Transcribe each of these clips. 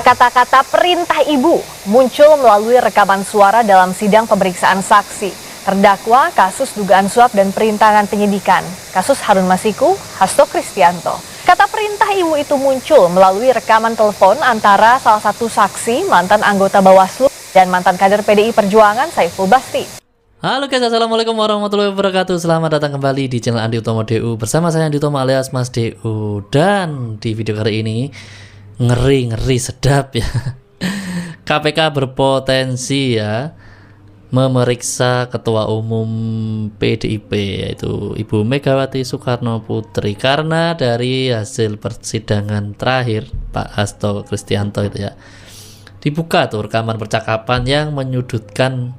Kata-kata perintah ibu muncul melalui rekaman suara dalam sidang pemeriksaan saksi. Terdakwa kasus dugaan suap dan perintangan penyidikan, kasus Harun Masiku, Hasto Kristianto. Kata perintah ibu itu muncul melalui rekaman telepon antara salah satu saksi, mantan anggota Bawaslu, dan mantan kader PDI Perjuangan Saiful Basri. Halo guys, assalamualaikum warahmatullahi wabarakatuh. Selamat datang kembali di channel Andi Utomo DU. Bersama saya Andi Utomo alias Mas DU. Dan di video kali ini ngeri sedap ya. KPK berpotensi ya memeriksa Ketua Umum PDIP yaitu Ibu Megawati Soekarno Putri karena dari hasil persidangan terakhir Pak Hasto Kristianto itu ya, dibuka tuh rekaman percakapan yang menyudutkan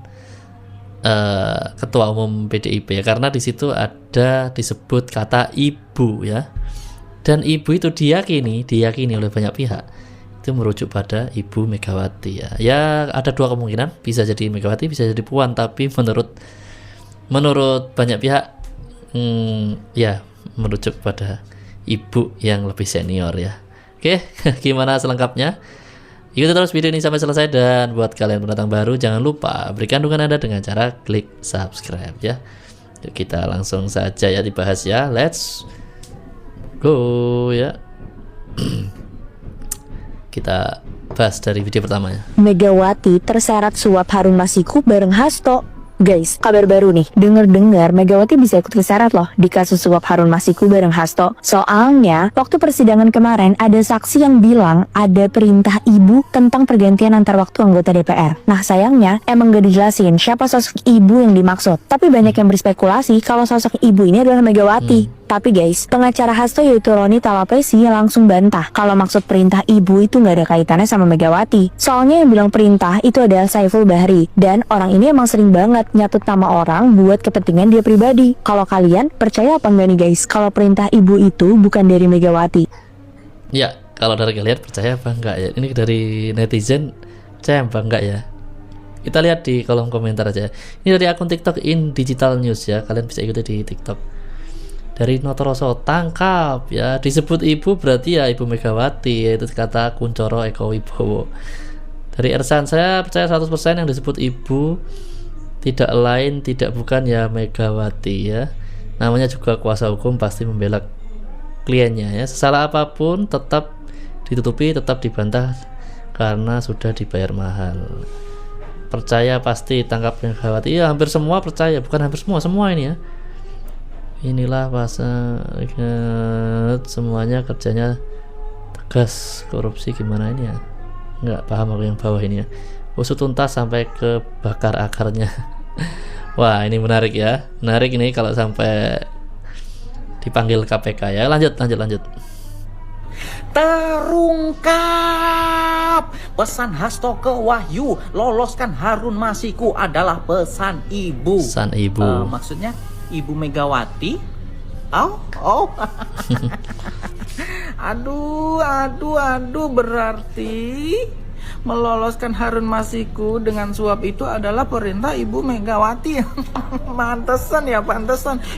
Ketua Umum PDIP ya, karena di situ ada disebut kata ibu ya, dan ibu itu diyakini oleh banyak pihak itu merujuk pada Ibu Megawati ya. Ya ada dua kemungkinan, bisa jadi Megawati, bisa jadi Puan, tapi menurut banyak pihak ya merujuk pada ibu yang lebih senior ya. Oke, gimana selengkapnya? Ikuti terus video ini sampai selesai, dan buat kalian pendatang baru jangan lupa berikan dukungan Anda dengan cara klik subscribe ya. Yuk kita langsung saja ya dibahas ya. Let's go ya. Kita bahas dari video pertamanya. Megawati terseret suap Harun Masiku bareng Hasto. Guys, kabar baru nih. Dengar-dengar Megawati bisa ikut keseret loh di kasus suap Harun Masiku bareng Hasto. Soalnya, waktu persidangan kemarin ada saksi yang bilang ada perintah ibu tentang pergantian antar waktu anggota DPR. Nah, sayangnya emang gak dijelasin siapa sosok ibu yang dimaksud. Tapi banyak yang berspekulasi kalau sosok ibu ini adalah Megawati. Tapi guys, pengacara Hasto yaitu Roni Talapesi langsung bantah kalau maksud perintah ibu itu nggak ada kaitannya sama Megawati. Soalnya yang bilang perintah itu adalah Saiful Bahri, dan orang ini emang sering banget nyatut nama orang buat kepentingan dia pribadi. Kalau kalian percaya apa enggak nih guys kalau perintah ibu itu bukan dari Megawati? Ya, kalau dari kalian percaya apa enggak ya? Ini dari netizen percaya apa enggak ya? Kita lihat di kolom komentar aja. Ini dari akun TikTok In Digital News ya. Kalian bisa ikuti di TikTok. Dari Notoroso, tangkap ya, disebut ibu berarti ya Ibu Megawati, yaitu kata Kuncoro Eko Wibowo. Dari Ersan, saya percaya 100% yang disebut ibu tidak lain tidak bukan ya Megawati ya. Namanya juga kuasa hukum, pasti membela kliennya ya. Sesalah apapun tetap ditutupi, tetap dibantah karena sudah dibayar mahal. Percaya pasti tangkap Megawati. Iya, hampir semua percaya, bukan hampir semua ini ya. Inilah pasal semuanya kerjanya tegas, korupsi gimana ini ya, nggak paham aku yang bawah ini ya. Usut tuntas sampai ke bakar akarnya. Wah, ini menarik ya, menarik ini kalau sampai dipanggil KPK ya. Lanjut. Terungkap pesan Hasto ke Wahyu, loloskan Harun Masiku adalah pesan ibu. Maksudnya Ibu Megawati. Aduh, berarti meloloskan Harun Masiku dengan suap itu adalah perintah Ibu Megawati. Pantesan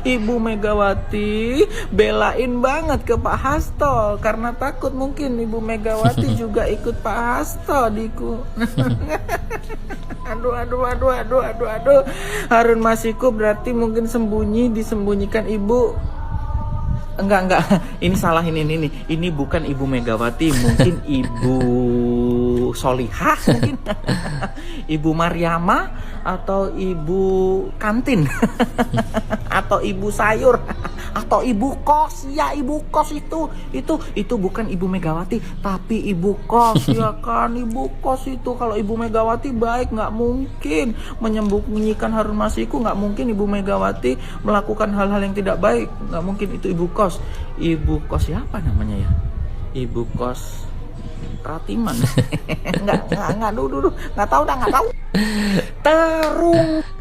Ibu Megawati belain banget ke Pak Hasto karena takut mungkin Ibu Megawati juga ikut Pak Hasto Aduh. Harun Masiku berarti mungkin disembunyikan ibu. Enggak. Ini salah ini. Ini bukan Ibu Megawati, mungkin Ibu Solihah mungkin. Ibu Mariama atau Ibu Kantin. Atau Ibu Sayur atau Ibu Kos. Ya, Ibu Kos itu bukan Ibu Megawati tapi Ibu Kos ya kan. Ibu Kos itu kalau Ibu Megawati baik, nggak mungkin menyembunyikan Harun Masiku, nggak mungkin Ibu Megawati melakukan hal-hal yang tidak baik, nggak mungkin itu Ibu Kos. Ibu Kos siapa namanya ya? Ibu Kos Ratiman. nggak tahu.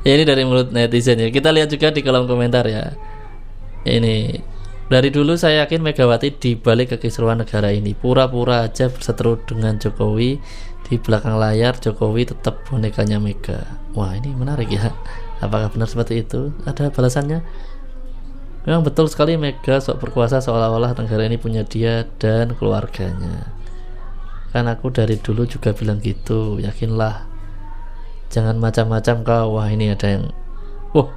Ya, ini dari mulut netizen ya. Kita lihat juga di kolom komentar ya. Ini dari dulu saya yakin Megawati di balik kekisruhan negara ini pura-pura aja berseteru dengan Jokowi, di belakang layar Jokowi tetap bonekanya Mega. Wah, ini menarik ya. Apakah benar seperti itu? Ada balasannya? Memang betul sekali Mega sok berkuasa seolah-olah negara ini punya dia dan keluarganya. Kan aku dari dulu juga bilang gitu, yakinlah, jangan macam-macam kau. Wah ini ada yang, wah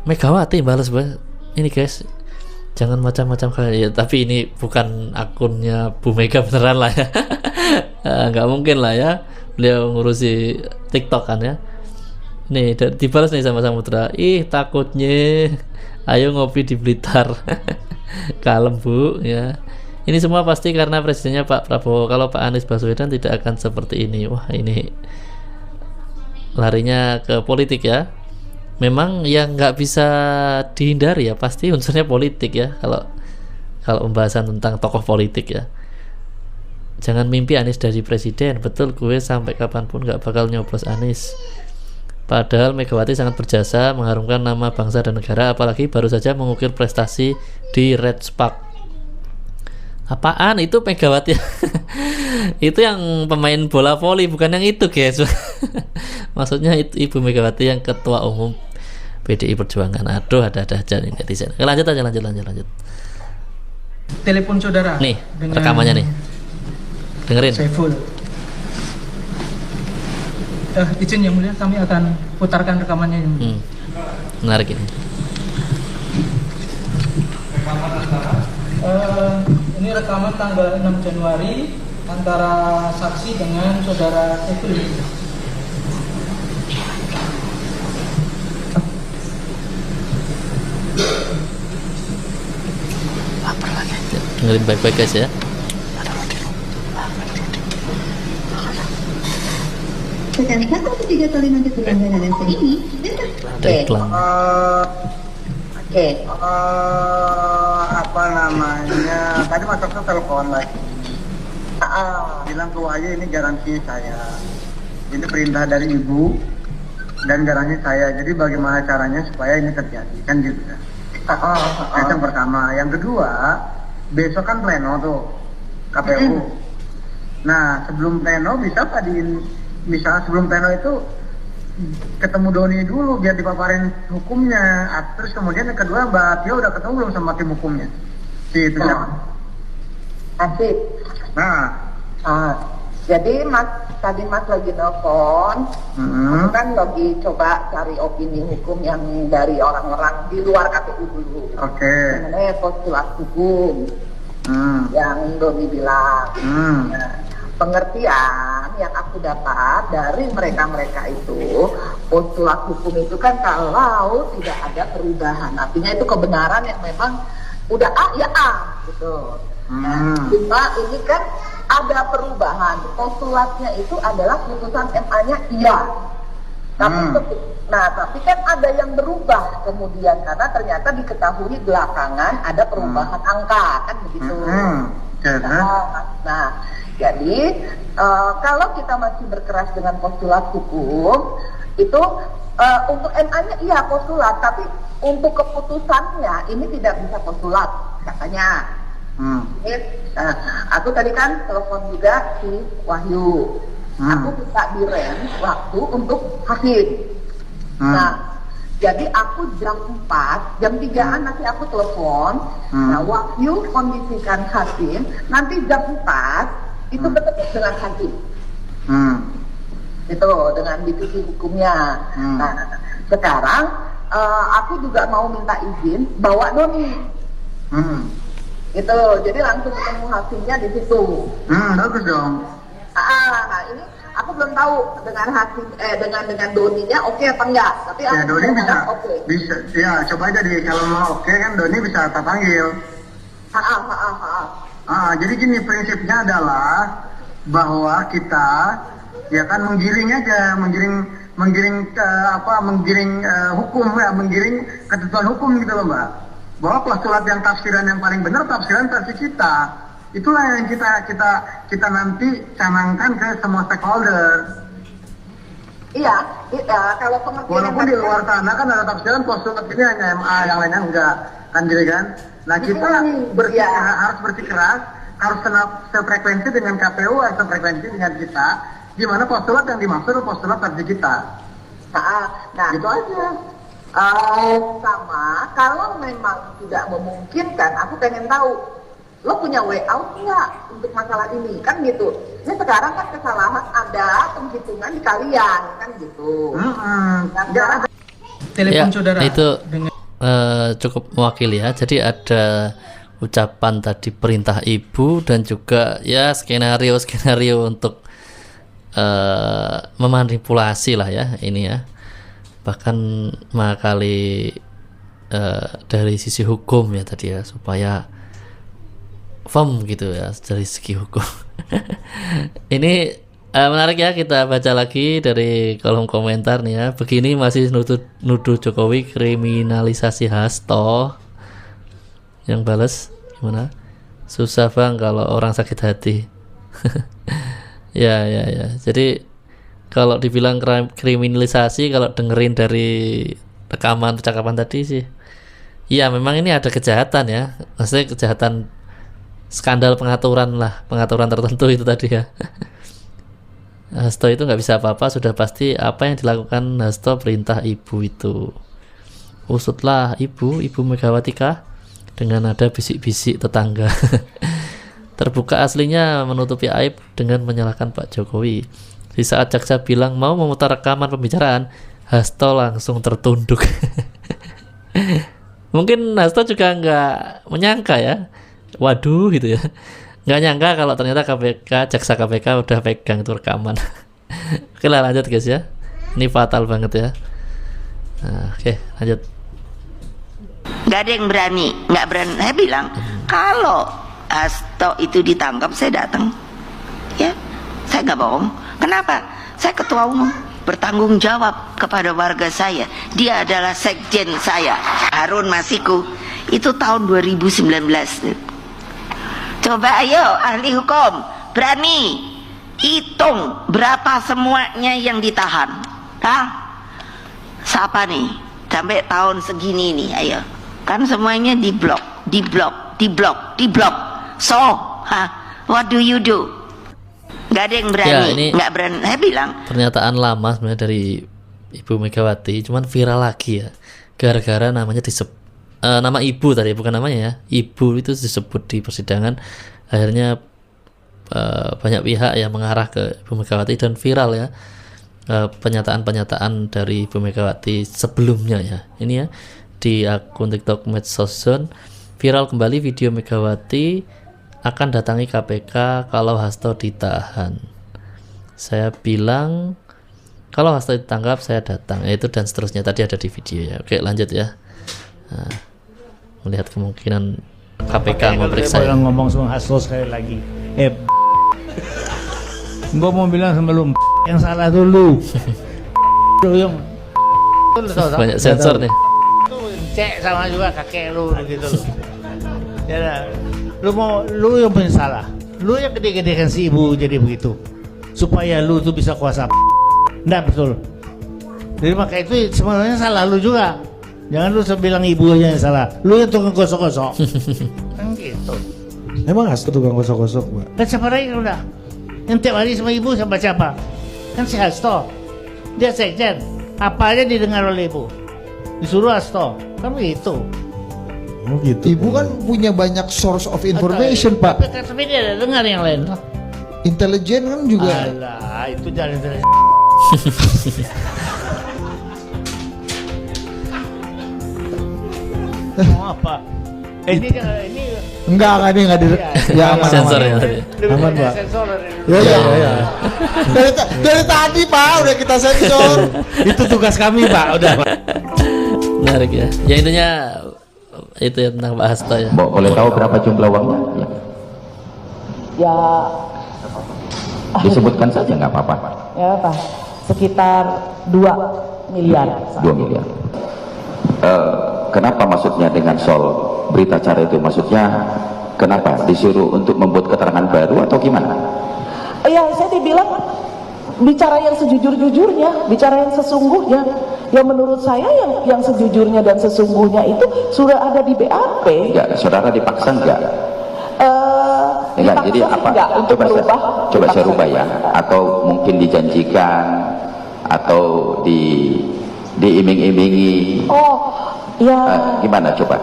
Megawati balas ini guys, jangan macam-macam kau ya. Tapi ini bukan akunnya Bu Mega beneran lah ya. Nggak mungkin lah ya beliau ngurusi TikTok kan ya. Nih dibalas nih sama Samudra, ih takutnya ayo ngopi di Blitar. Kalem Bu ya. Ini semua pasti karena presidennya Pak Prabowo. Kalau Pak Anies Baswedan tidak akan seperti ini. Wah ini larinya ke politik ya. Memang yang nggak bisa dihindari ya, pasti unsurnya politik ya. Kalau pembahasan tentang tokoh politik ya. Jangan mimpi Anies jadi presiden. Betul, gue sampai kapanpun nggak bakal nyoblos Anies. Padahal Megawati sangat berjasa mengharumkan nama bangsa dan negara, apalagi baru saja mengukir prestasi di Red Spark. Apaan itu Megawati? Itu yang pemain bola voli, bukan yang itu guys. Maksudnya itu Ibu Megawati yang ketua umum PDI Perjuangan. Aduh, ada-ada aja nih netizen. Lanjut. Telepon saudara. Nih rekamannya nih, dengerin. Saiful. Izin yang mulia, kami akan putarkan rekamannya yang mulia. Menarik ini. Ini rekaman tanggal 6 Januari antara saksi dengan saudara Saiful. Dengerin baik-baik guys ya. Sekarang 1 3 kali lanjut pelanggaran ini. Ada iklan. Apa namanya? Tadi Mas Okto telepon lagi. Bilang ke Wahyu ini garansi saya. Ini perintah dari Ibu dan garansi saya. Jadi bagaimana caranya supaya ini terjadi? Kan gitu kan. Itu yang pertama. Yang kedua, besok kan pleno tuh KPU. Nah, sebelum pleno bisa sebelum pleno itu ketemu Doni dulu biar dipaparin hukumnya. Terus kemudian yang kedua Mbak Tio udah ketemu belum sama tim hukumnya? Itu Asik. Nah, jadi tadi Mas lagi nelfon, aku kan lagi coba cari opini hukum yang dari orang-orang di luar KPU dulu. Oke. Mengenai postulat hukum yang Doni bilang. Nah, pengertian yang aku dapat dari mereka itu, postulat hukum itu kan kalau tidak ada perubahan, artinya itu kebenaran yang memang udah A ya A gitu. Cuma ini kan ada perubahan, postulatnya itu adalah putusan MA-nya iya. Tapi kan ada yang berubah kemudian karena ternyata diketahui belakangan ada perubahan angka kan begitu. Nah, jadi kalau kita masih berkeras dengan postulat hukum itu untuk MA-nya iya postulat, tapi untuk keputusannya ini tidak bisa postulat katanya. Aku tadi kan telepon juga si Wahyu. Aku minta direm waktu untuk hakim. Nah, jadi aku jam 4, jam 3-an nanti aku telepon. Nah, Wahyu kondisikan hakim. Nanti jam 4 itu ketemu dengan hakim. Itu dengan divisi hukumnya. Nah, sekarang aku juga mau minta izin bawa Doni. Itu jadi langsung ketemu hakimnya di situ. Bagus dong. Nah ini aku belum tahu dengan hakim dengan Doninya oke apa enggak. Tapi ya Doni bisa. Okay. Bisa. Ya coba aja deh kalau mau oke kan Doni bisa tak panggil. Jadi gini prinsipnya adalah bahwa kita ya kan menggiring aja, menggiring hukum ya, menggiring ketentuan hukum gitu loh Mbak. Bahwa postulat yang tafsiran yang paling benar tafsiran versi kita. Itulah yang kita nanti canangkan ke semua stakeholder. Iya, kalau pengertian walaupun di luar sana kan ada tafsiran postulat ini hanya MA, yang lainnya enggak, kan jadi kan? Nah kita harus bersikeras, harus sefrekuensi dengan KPU, harus sefrekuensi dengan kita, di mana postulat yang dimaksud postulat versi kita. Nah gitu aja. Sama, kalau memang tidak memungkinkan, aku pengen tahu lo punya way out nggak untuk masalah ini, kan gitu. Ini sekarang kan kesalahan ada penghitungan di kalian, kan gitu. Dan sekarang Telepon Ya, saudara itu dengan cukup mewakili ya. Jadi ada ucapan tadi perintah ibu dan juga ya skenario untuk memanipulasi lah ya ini ya. Bahkan mengakali dari sisi hukum ya tadi ya, supaya firm gitu ya dari segi hukum. Ini menarik ya, kita baca lagi dari kolom komentar nih ya. Begini masih nuduh Jokowi kriminalisasi Hasto. Yang balas gimana? Susah bang kalau orang sakit hati. Ya. Jadi kalau dibilang kriminalisasi, kalau dengerin dari rekaman percakapan tadi sih, ya memang ini ada kejahatan ya. Maksudnya kejahatan skandal pengaturan tertentu itu tadi ya. Hasto itu nggak bisa apa-apa, sudah pasti apa yang dilakukan Hasto perintah ibu itu. Usutlah ibu Megawati kah? Dengan ada bisik-bisik tetangga. Terbuka aslinya menutupi aib dengan menyalahkan Pak Jokowi. Di saat jaksa bilang mau memutar rekaman pembicaraan, Hasto langsung tertunduk. Mungkin Hasto juga nggak menyangka ya, waduh gitu ya, nggak nyangka kalau ternyata jaksa KPK udah pegang itu rekaman. Oke lah, lanjut guys ya, ini fatal banget ya. Nah, oke lanjut. Nggak ada yang berani, nggak berani. Saya bilang kalau Hasto itu ditangkap, saya datang. Ya, saya nggak bohong. Kenapa? Saya ketua umum, bertanggung jawab kepada warga saya. Dia adalah sekjen saya, Harun Masiku. Itu tahun 2019. Coba ayo ahli hukum, berani hitung berapa semuanya yang ditahan. Hah? Siapa nih? Sampai tahun segini nih, ayo. Kan semuanya diblok. So, what do you do? Gak ada yang berani, Ya, ini nggak berani. Saya bilang pernyataan lama sebenarnya dari Ibu Megawati, cuman viral lagi ya, gara-gara namanya nama ibu tadi, bukan namanya ya, ibu itu disebut di persidangan. Akhirnya banyak pihak yang mengarah ke Ibu Megawati dan viral ya pernyataan-pernyataan dari Ibu Megawati sebelumnya ya. Ini ya di akun TikTok Medsoszone, viral kembali video Megawati akan datangi KPK kalau Hasto ditahan. Saya bilang kalau Hasto ditangkap saya datang, itu dan seterusnya tadi ada di video ya. Oke lanjut ya. Nah, melihat kemungkinan KPK memeriksa ya. Ngomong sama Hasto sekali lagi, gue mau bilang sama lu, yang salah tuh lu. Yang banyak sensor nih. Cek sama juga kakek lu gitu loh. Ya, lu yang punya salah. Lu yang gede-gedekan si ibu jadi begitu, supaya lu tuh bisa kuasa. Nggak betul. Jadi maka itu sebenarnya salah lu juga. Jangan lu bilang ibu aja yang salah. Lu yang tukang gosok-gosok. Kan gitu. Emang Hasto tukang gosok-gosok, Mbak? Kan siapa lagi udah? Yang tiap hari sama ibu sama siapa? Kan si Hasto. Dia sekjen. Apa aja didengar oleh ibu. Disuruh Hasto. Kan begitu. Oh gitu. Ibu kan punya banyak source of information, Pak. Tapi dia ada dengar yang lain. Intelijen kan juga. Alah, itu jangan intelijen. Mau apa? Ini enggak di ya aman, sensor ya tadi. Aman, Pak. Ya. Dari tadi, Pak, udah kita sensor. Itu tugas kami, Pak. Udah, Pak. Menarik ya. Ya intinya itu ya tentang Pak Hasto ya. Boleh tahu berapa jumlah uangnya? Ya. Disebutkan saja nggak apa-apa. Ya apa? Sekitar 2 miliar. 2 miliar. Kenapa maksudnya dengan soal berita acara itu? Maksudnya kenapa disuruh untuk membuat keterangan baru atau gimana? Ya saya dibilang bicara yang sejujur-jujurnya, bicara yang sesungguhnya. Ya menurut saya yang sejujurnya dan sesungguhnya itu sudah ada di BAP. Ya, saudara dipaksa enggak? Enggak, jadi apa? Coba saya rubah ya. Atau mungkin dijanjikan atau diiming-imingi. Oh, ya. Gimana coba?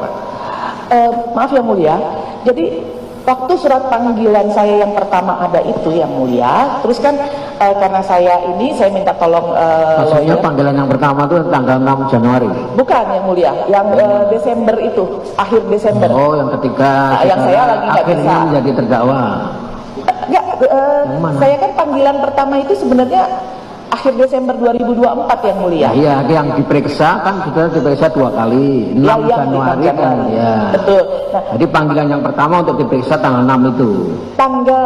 Maaf yang mulia. Jadi waktu surat panggilan saya yang pertama ada itu yang mulia, terus kan karena saya minta tolong maksudnya lawyer. panggilan yang pertama itu tanggal 6 Januari? Bukan yang mulia, yang Desember itu, akhir Desember. Oh, yang ketika yang saya lagi nggak bisa akhirnya menjadi terdakwa. Enggak, saya kan panggilan pertama itu sebenarnya akhir Desember 2024 yang mulia. Iya, yang diperiksa kan sudah diperiksa 2 kali, 6 Januari kan. Ya. Betul. Nah, jadi panggilan yang pertama untuk diperiksa tanggal 6 itu. Tanggal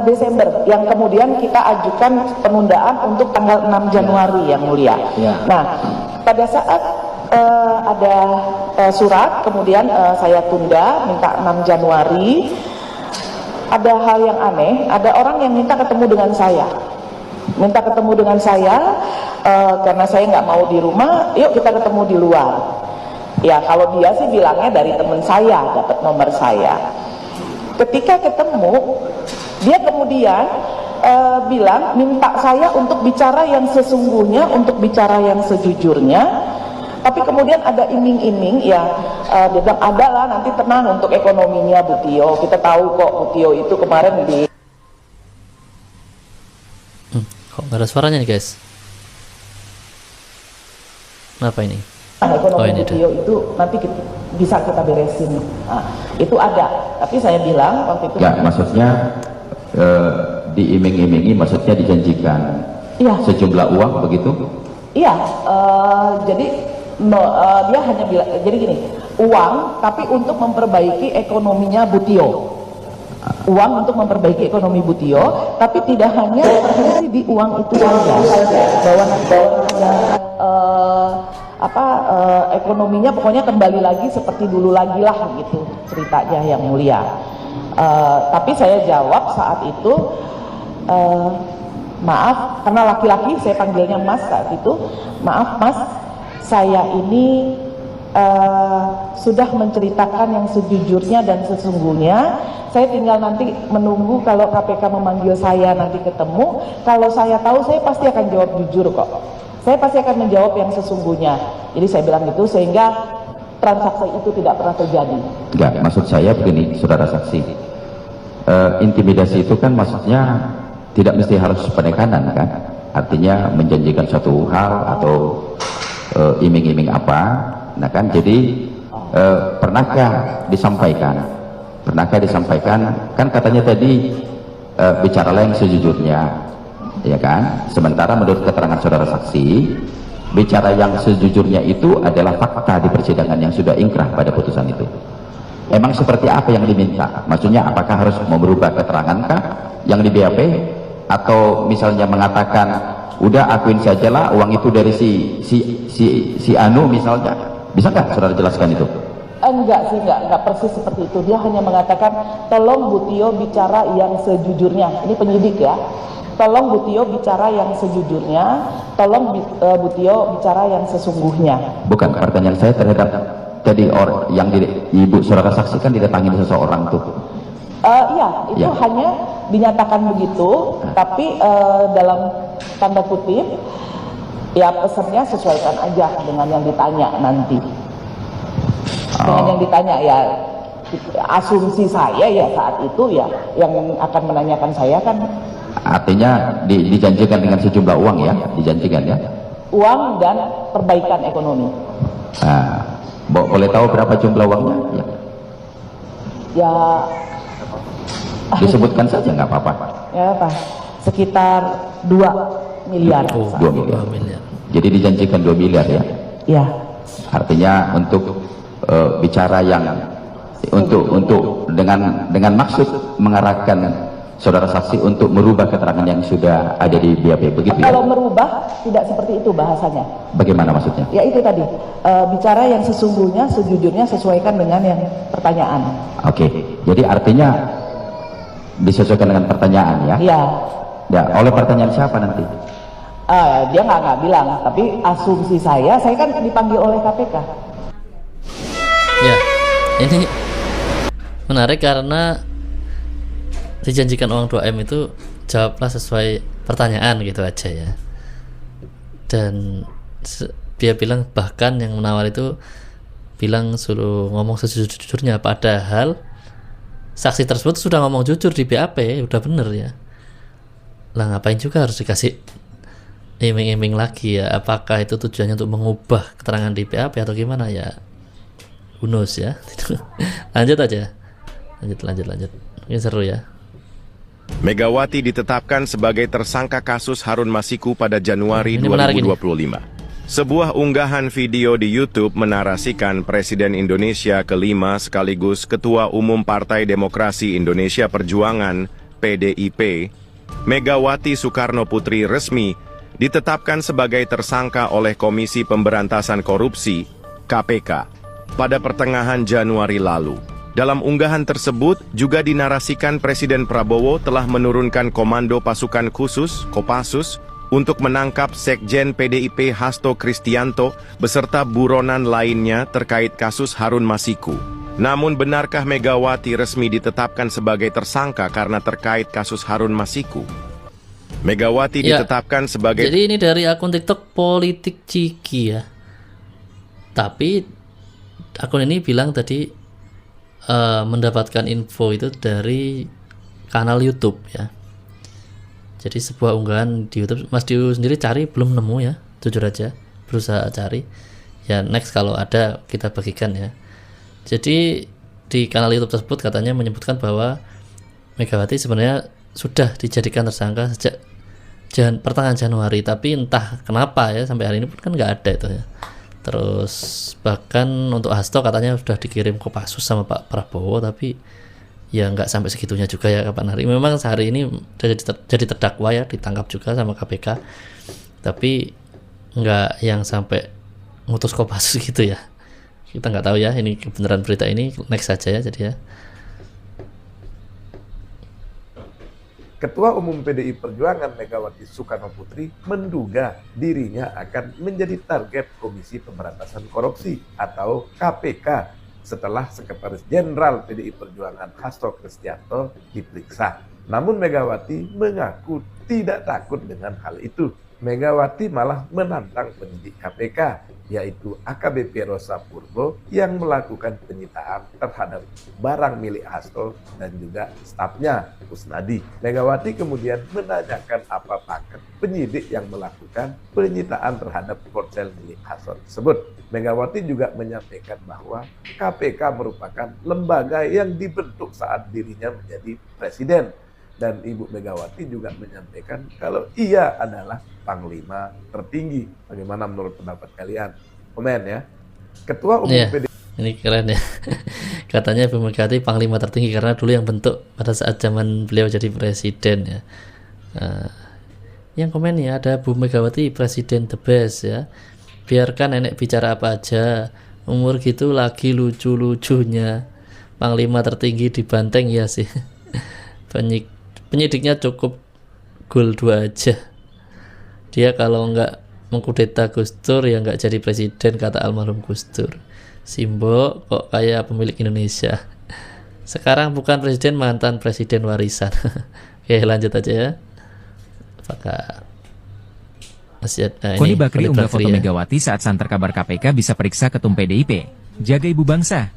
Desember yang kemudian kita ajukan penundaan untuk tanggal 6 Januari yang mulia. Ya. Nah, pada saat ada surat kemudian saya tunda minta 6 Januari. Ada hal yang aneh, ada orang yang minta ketemu dengan saya. Karena saya nggak mau di rumah, yuk kita ketemu di luar. Ya kalau dia sih bilangnya dari teman saya dapat nomor saya. Ketika ketemu, dia kemudian bilang minta saya untuk bicara yang sesungguhnya, untuk bicara yang sejujurnya. Tapi kemudian ada iming-iming, ya dia bilang ada lah nanti tenang untuk ekonominya Bu Tio. Kita tahu kok Bu Tio itu kemarin di Kok nggak ada suaranya nih guys? Kenapa ini? ekonomi Bu Tio itu nanti bisa kita beresin. Nah, itu ada. Tapi saya bilang waktu itu. Ya, maksudnya diiming-imingi, maksudnya dijanjikan sejumlah uang begitu? Iya, jadi dia hanya bilang, jadi gini, uang tapi untuk memperbaiki ekonominya Bu Tio. Uang untuk memperbaiki ekonomi Bu Tio, tapi tidak hanya berhenti di uang itu saja. Ekonominya pokoknya kembali lagi seperti dulu lagi lah gitu ceritanya yang mulia. Tapi saya jawab saat itu, maaf karena laki-laki saya panggilnya Mas saat itu, maaf Mas, saya ini sudah menceritakan yang sejujurnya dan sesungguhnya. Saya tinggal nanti menunggu kalau KPK memanggil saya nanti ketemu. Kalau saya tahu saya pasti akan jawab jujur kok. Saya pasti akan menjawab yang sesungguhnya. Jadi saya bilang gitu sehingga transaksi itu tidak pernah terjadi. Enggak, maksud saya begini, saudara saksi. Intimidasi itu kan maksudnya tidak mesti harus penekanan kan? Artinya menjanjikan suatu hal atau iming-iming apa. Nah kan, jadi pernahkah disampaikan? Kan katanya tadi bicaralah yang sejujurnya, ya kan? Sementara menurut keterangan saudara saksi, bicara yang sejujurnya itu adalah fakta di persidangan yang sudah ingkrah pada putusan itu. Emang seperti apa yang diminta? Maksudnya apakah harus merubah keterangankah yang di BAP? Atau misalnya mengatakan, udah akuin sajalah uang itu dari si Anu misalnya. Bisa nggak saudara jelaskan itu? Enggak sih, enggak persis seperti itu. Dia hanya mengatakan, tolong Bu Tio bicara yang sejujurnya. Ini penyidik ya. Tolong Bu Tio bicara yang sejujurnya. Tolong Bu Tio bicara yang sesungguhnya. Bukan, pertanyaan saya terhadap tadi orang yang ibu saudara saksi kan didatangi seseorang tuh. Iya, itu hanya dinyatakan begitu. Tapi dalam tanda kutip, ya pesannya sesuaikan aja dengan yang ditanya nanti. Dengan yang ditanya ya, asumsi saya ya saat itu ya yang akan menanyakan saya kan. Artinya dijanjikan dengan sejumlah uang ya, dijanjikan ya. Uang dan perbaikan ekonomi. Nah, boleh tahu berapa jumlah uangnya? Ya. Disebutkan saja nggak apa-apa. Ya apa? Sekitar 2 miliar. 2 miliar. Jadi dijanjikan 2 miliar ya? Ya. Artinya untuk bicara yang untuk dengan maksud mengarahkan saudara saksi untuk merubah keterangan yang sudah ada di BAP begitu ya? Kalau merubah tidak seperti itu bahasanya. Bagaimana maksudnya? Ya itu tadi, bicara yang sesungguhnya, sejujurnya sesuaikan dengan yang pertanyaan. Oke, jadi artinya disesuaikan dengan pertanyaan ya? Iya. Ya, oleh pertanyaan siapa nanti? Dia nggak bilang, tapi asumsi saya kan dipanggil oleh KPK. Ya, ini menarik karena dijanjikan uang 2M itu jawablah sesuai pertanyaan gitu aja ya. Dan dia bilang bahkan yang menawar itu bilang suruh ngomong sejujurnya, padahal saksi tersebut sudah ngomong jujur di BAP, udah bener ya. Lah ngapain juga harus dikasih iming-iming lagi ya? Apakah itu tujuannya untuk mengubah keterangan di BAP atau gimana ya? Who knows ya. Lanjut aja. Lanjut. Ini seru ya. Megawati ditetapkan sebagai tersangka kasus Harun Masiku pada Januari 2025. Sebuah unggahan video di YouTube menarasikan Presiden Indonesia kelima sekaligus Ketua Umum Partai Demokrasi Indonesia Perjuangan (PDIP), Megawati Soekarno Putri resmi ditetapkan sebagai tersangka oleh Komisi Pemberantasan Korupsi (KPK) pada pertengahan Januari lalu. Dalam unggahan tersebut juga dinarasikan Presiden Prabowo telah menurunkan Komando Pasukan Khusus (Kopassus) untuk menangkap Sekjen PDIP Hasto Kristianto beserta buronan lainnya terkait kasus Harun Masiku. Namun benarkah Megawati resmi ditetapkan sebagai tersangka karena terkait kasus Harun Masiku? Megawati ditetapkan sebagai... Jadi ini dari akun TikTok Politik Ciki ya. Tapi akun ini bilang tadi mendapatkan info itu dari kanal YouTube ya. Jadi sebuah unggahan di YouTube, Mas Diu sendiri cari belum nemu ya, jujur aja, berusaha cari. Ya next kalau ada kita bagikan ya. Jadi di kanal YouTube tersebut katanya menyebutkan bahwa Megawati sebenarnya sudah dijadikan tersangka sejak pertengahan Januari, tapi entah kenapa ya sampai hari ini pun kan nggak ada itu ya. Terus bahkan untuk Hasto katanya sudah dikirim Kopassus sama Pak Prabowo, tapi ya nggak sampai segitunya juga ya kapan hari. Memang sehari ini jadi terdakwa ya, ditangkap juga sama KPK, tapi nggak yang sampai ngutus Kopassus gitu ya. Kita nggak tahu ya ini kebenaran berita ini, next saja ya jadi ya. Ketua Umum PDI Perjuangan Megawati Soekarno Putri menduga dirinya akan menjadi target Komisi Pemberantasan Korupsi atau KPK setelah Sekretaris Jenderal PDI Perjuangan Hasto Kristianto diperiksa. Namun Megawati mengaku tidak takut dengan hal itu. Megawati malah menantang penyidik KPK, yaitu AKBP Rosa Purbo yang melakukan penyitaan terhadap barang milik Hasto dan juga stafnya Kusnadi. Megawati kemudian menanyakan apa paket penyidik yang melakukan penyitaan terhadap ponsel milik Hasto tersebut. Megawati juga menyampaikan bahwa KPK merupakan lembaga yang dibentuk saat dirinya menjadi presiden. Dan Ibu Megawati juga menyampaikan kalau ia adalah Panglima tertinggi. Bagaimana menurut pendapat kalian? Komen ya. Ketua Umum PDI. Ini keren ya. Katanya Ibu Megawati Panglima tertinggi karena dulu yang bentuk pada saat zaman beliau jadi presiden ya. Yang komen ya ada Bu Megawati presiden the best ya. Biarkan nenek bicara apa aja. Umur gitu lagi lucu-lucunya. Panglima tertinggi di banteng ya sih. Penyidiknya cukup gol 2 aja. Dia kalau nggak mengkudeta Gus Dur ya nggak jadi presiden, kata almarhum Gus Dur. Simbo kok kayak pemilik Indonesia. Sekarang bukan presiden, mantan presiden warisan. Oke lanjut aja ya. Apakah masih ada Koni Bakri unggah foto Megawati saat santer kabar KPK bisa periksa ketum PDIP. Jaga ibu bangsa.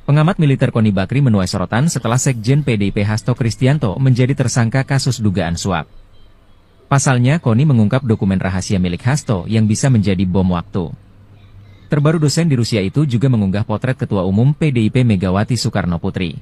Pengamat militer Koni Bakri menuai sorotan setelah Sekjen PDIP Hasto Kristianto menjadi tersangka kasus dugaan suap. Pasalnya, Koni mengungkap dokumen rahasia milik Hasto yang bisa menjadi bom waktu. Terbaru dosen di Rusia itu juga mengunggah potret Ketua Umum PDIP Megawati Soekarno Putri.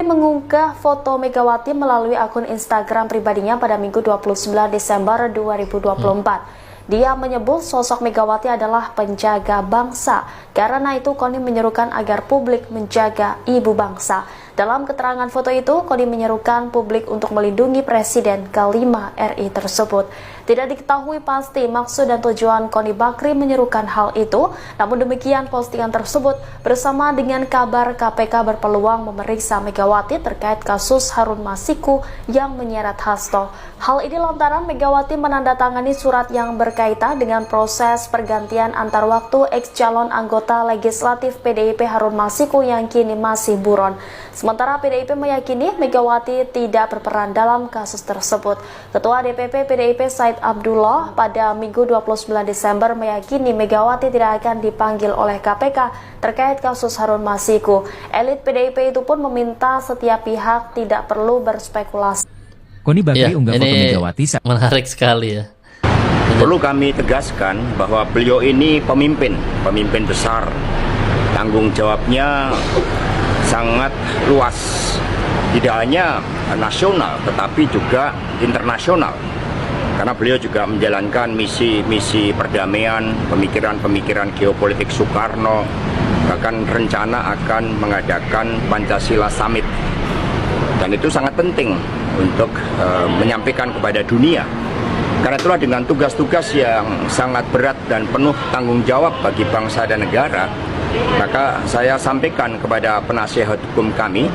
Mengunggah foto Megawati melalui akun Instagram pribadinya pada Minggu 29 Desember 2024. Dia menyebut sosok Megawati adalah penjaga bangsa. Karena itu Koni menyerukan agar publik menjaga ibu bangsa. Dalam keterangan foto itu, Koni menyerukan publik untuk melindungi Presiden kelima RI tersebut. Tidak diketahui pasti maksud dan tujuan Koni Bakri menyerukan hal itu. Namun demikian postingan tersebut bersama dengan kabar KPK berpeluang memeriksa Megawati terkait kasus Harun Masiku yang menyeret Hasto. Hal ini lantaran Megawati menandatangani surat yang berkaitan dengan proses pergantian antar waktu ex calon anggota legislatif PDIP Harun Masiku yang kini masih buron. Sementara PDIP meyakini Megawati tidak berperan dalam kasus tersebut. Ketua DPP PDIP Said Abdullah pada Minggu 29 Desember meyakini Megawati tidak akan dipanggil oleh KPK terkait kasus Harun Masiku. Elit PDIP itu pun meminta setiap pihak tidak perlu berspekulasi. Koni Bakri unggah foto ini Megawati saat menarik sekali ya. Perlu kami tegaskan bahwa beliau ini pemimpin besar. Tanggung jawabnya sangat luas, tidak hanya nasional tetapi juga internasional. Karena beliau juga menjalankan misi perdamaian, pemikiran geopolitik Soekarno, bahkan rencana akan mengadakan Pancasila Summit. Dan itu sangat penting untuk menyampaikan kepada dunia. Karena itulah dengan tugas-tugas yang sangat berat dan penuh tanggung jawab bagi bangsa dan negara, maka saya sampaikan kepada penasihat hukum kami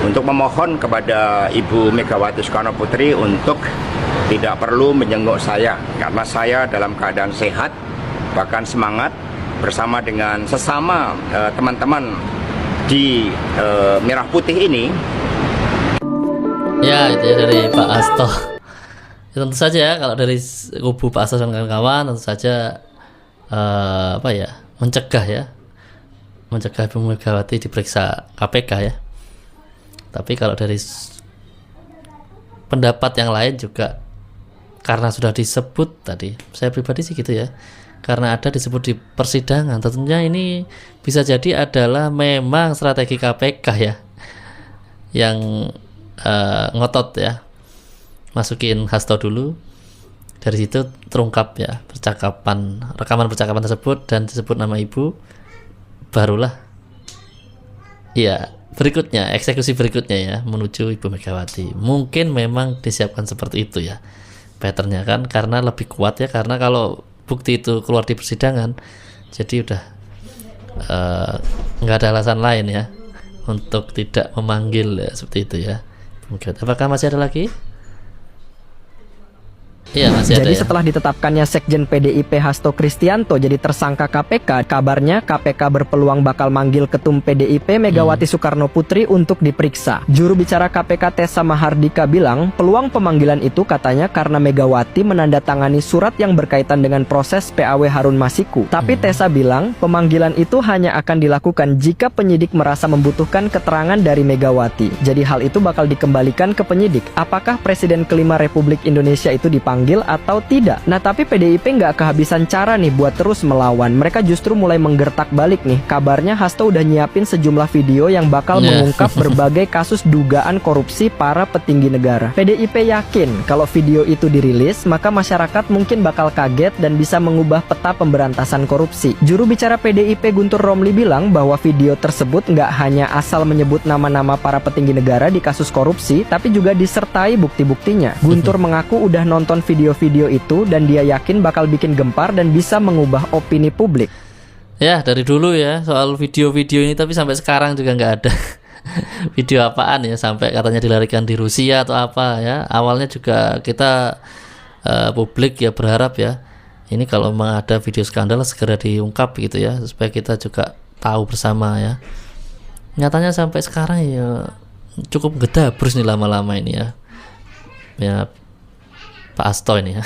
untuk memohon kepada Ibu Megawati Soekarno Putri untuk tidak perlu menjenguk saya, karena saya dalam keadaan sehat, bahkan semangat bersama dengan sesama teman-teman di Merah Putih ini. Ya, itu ya dari Pak Hasto. Ya, tentu saja ya, kalau dari kubu Pak Hasto dan kawan-kawan tentu saja mencegah Ibu Megawati diperiksa KPK ya. Tapi kalau dari pendapat yang lain juga, karena sudah disebut tadi, saya pribadi sih gitu ya, karena ada disebut di persidangan, tentunya ini bisa jadi adalah memang strategi KPK ya, yang ngotot ya, masukin Hasto dulu, dari situ terungkap ya rekaman percakapan tersebut dan disebut nama ibu, barulah ya berikutnya, eksekusi berikutnya ya menuju Ibu Megawati. Mungkin memang disiapkan seperti itu ya patternnya kan, karena lebih kuat ya, karena kalau bukti itu keluar di persidangan jadi udah nggak ada alasan lain ya untuk tidak memanggil ya, seperti itu ya. Apakah masih ada lagi? Iya, masih jadi ada ya. Setelah ditetapkannya Sekjen PDIP Hasto Kristianto jadi tersangka KPK, kabarnya KPK berpeluang bakal manggil Ketum PDIP Megawati Soekarno Putri untuk diperiksa. Juru bicara KPK Tessa Mahardika bilang, peluang pemanggilan itu katanya karena Megawati menandatangani surat yang berkaitan dengan proses PAW Harun Masiku. Tapi Tessa bilang, pemanggilan itu hanya akan dilakukan jika penyidik merasa membutuhkan keterangan dari Megawati. Jadi hal itu bakal dikembalikan ke penyidik. Apakah Presiden kelima Republik Indonesia itu dipanggil atau tidak? Nah, tapi PDIP nggak kehabisan cara nih buat terus melawan. Mereka justru mulai menggertak balik nih. Kabarnya Hasto udah nyiapin sejumlah video yang bakal mengungkap berbagai kasus dugaan korupsi para petinggi negara. PDIP yakin kalau video itu dirilis, maka masyarakat mungkin bakal kaget dan bisa mengubah peta pemberantasan korupsi. Juru bicara PDIP Guntur Romli bilang bahwa video tersebut nggak hanya asal menyebut nama-nama para petinggi negara di kasus korupsi, tapi juga disertai bukti-buktinya. Guntur mengaku udah nonton video-video itu dan dia yakin bakal bikin gempar dan bisa mengubah opini publik. Ya, dari dulu ya soal video-video ini, tapi sampai sekarang juga nggak ada video apaan ya, sampai katanya dilarikan di Rusia atau apa ya. Awalnya juga kita publik ya berharap ya, ini kalau memang ada video skandal segera diungkap gitu ya, supaya kita juga tahu bersama ya. Nyatanya sampai sekarang ya cukup gedabrus nih lama-lama ini ya. Ya Pak Hasto ini ya.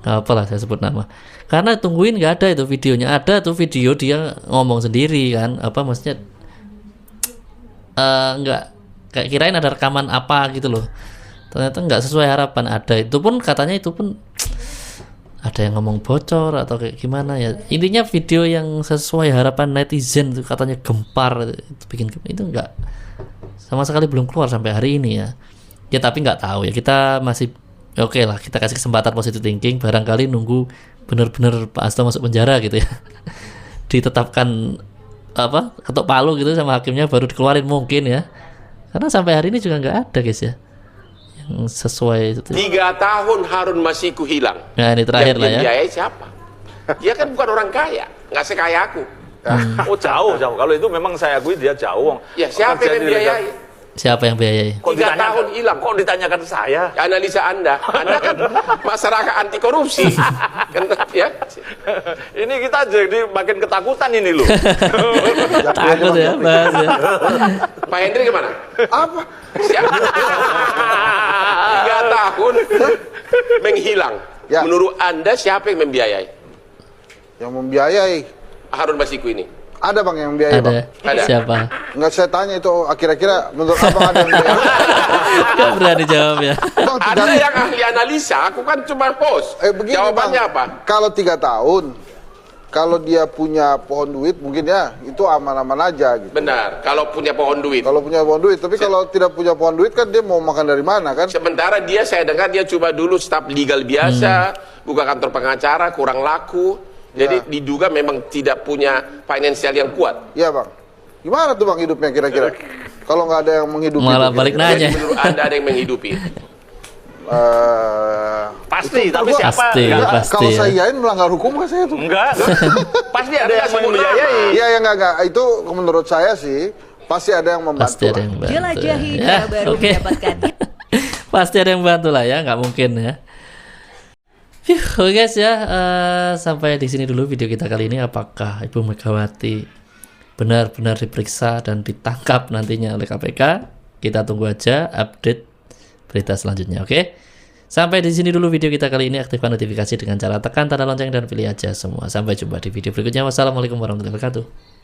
Gak apa lah saya sebut nama, karena tungguin nggak ada itu videonya. Ada tuh video dia ngomong sendiri kan, apa maksudnya nggak kayak kirain ada rekaman apa gitu loh, ternyata nggak sesuai harapan. Ada itu pun katanya, itu pun ada yang ngomong bocor atau kayak gimana ya, intinya video yang sesuai harapan netizen itu katanya gempar, itu bikin itu nggak sama sekali, belum keluar sampai hari ini ya. Ya tapi nggak tahu ya, kita masih oke lah, kita kasih kesempatan positive thinking, barangkali nunggu bener-bener Pak Hasto masuk penjara gitu ya. Ditetapkan apa, ketok palu gitu sama hakimnya baru dikeluarin mungkin ya. Karena sampai hari ini juga nggak ada guys ya yang sesuai itu. 3 tahun Harun Masiku hilang. Nah ini terakhir lah ya. Yang biayai siapa? Dia kan bukan orang kaya, nggak sekaya aku. Oh jauh. Kalau itu memang saya akui dia jauh. Ya siapa yang biayai? Siapa yang biayai? 3 tahun hilang, kok ditanyakan saya? Analisa Anda kan masyarakat anti korupsi. Ya. Ini kita jadi makin ketakutan ini loh. Takut ya, Mas. Ya. Pak Hendri gimana? Apa? 3 tahun menghilang. Ya. Menurut Anda siapa yang membiayai? Yang membiayai Harun Masiku ini. ada bang yang membiayai bang. Ada. Siapa? Enggak, saya tanya itu kira-kira menurut abang ada yang membiayai? Gak berani jawab ya. Bang, Ada yang ahli analisa, aku kan cuma host. begini, Jawabannya bang, apa? Kalau 3 tahun, kalau dia punya pohon duit mungkin ya itu aman-aman aja gitu. Benar, kalau punya pohon duit. Kalau punya pohon duit, tapi kalau tidak punya pohon duit kan dia mau makan dari mana kan? Sementara dia, saya dengar dia coba dulu staf legal biasa, buka kantor pengacara, kurang laku. Jadi diduga memang tidak punya finansial yang kuat. Iya bang. Gimana tuh bang hidupnya kira-kira? Kalau nggak ada yang menghidupi. Malah balik nanya. Jadi menurut Anda ada yang menghidupi? Pasti, itu tapi gua- siapa? Pasti, pasti Kalau ya. saya iyain melanggar hukum kan saya tuh. Enggak. Pasti ada yang sebut membiayai. Iya ya enggak. Itu menurut saya sih pasti ada yang membantu. Pasti ada yang bantu. Jelajahi Ya, cara baru oke. mendapatkan Pasti ada yang bantu lah ya, nggak mungkin ya. Oke guys ya, sampai di sini dulu video kita kali ini. Apakah Ibu Megawati benar-benar diperiksa dan ditangkap nantinya oleh KPK? Kita tunggu aja update berita selanjutnya. Oke, sampai di sini dulu video kita kali ini. Aktifkan notifikasi dengan cara tekan tanda lonceng dan pilih aja semua. Sampai jumpa di video berikutnya. Wassalamualaikum warahmatullahi wabarakatuh.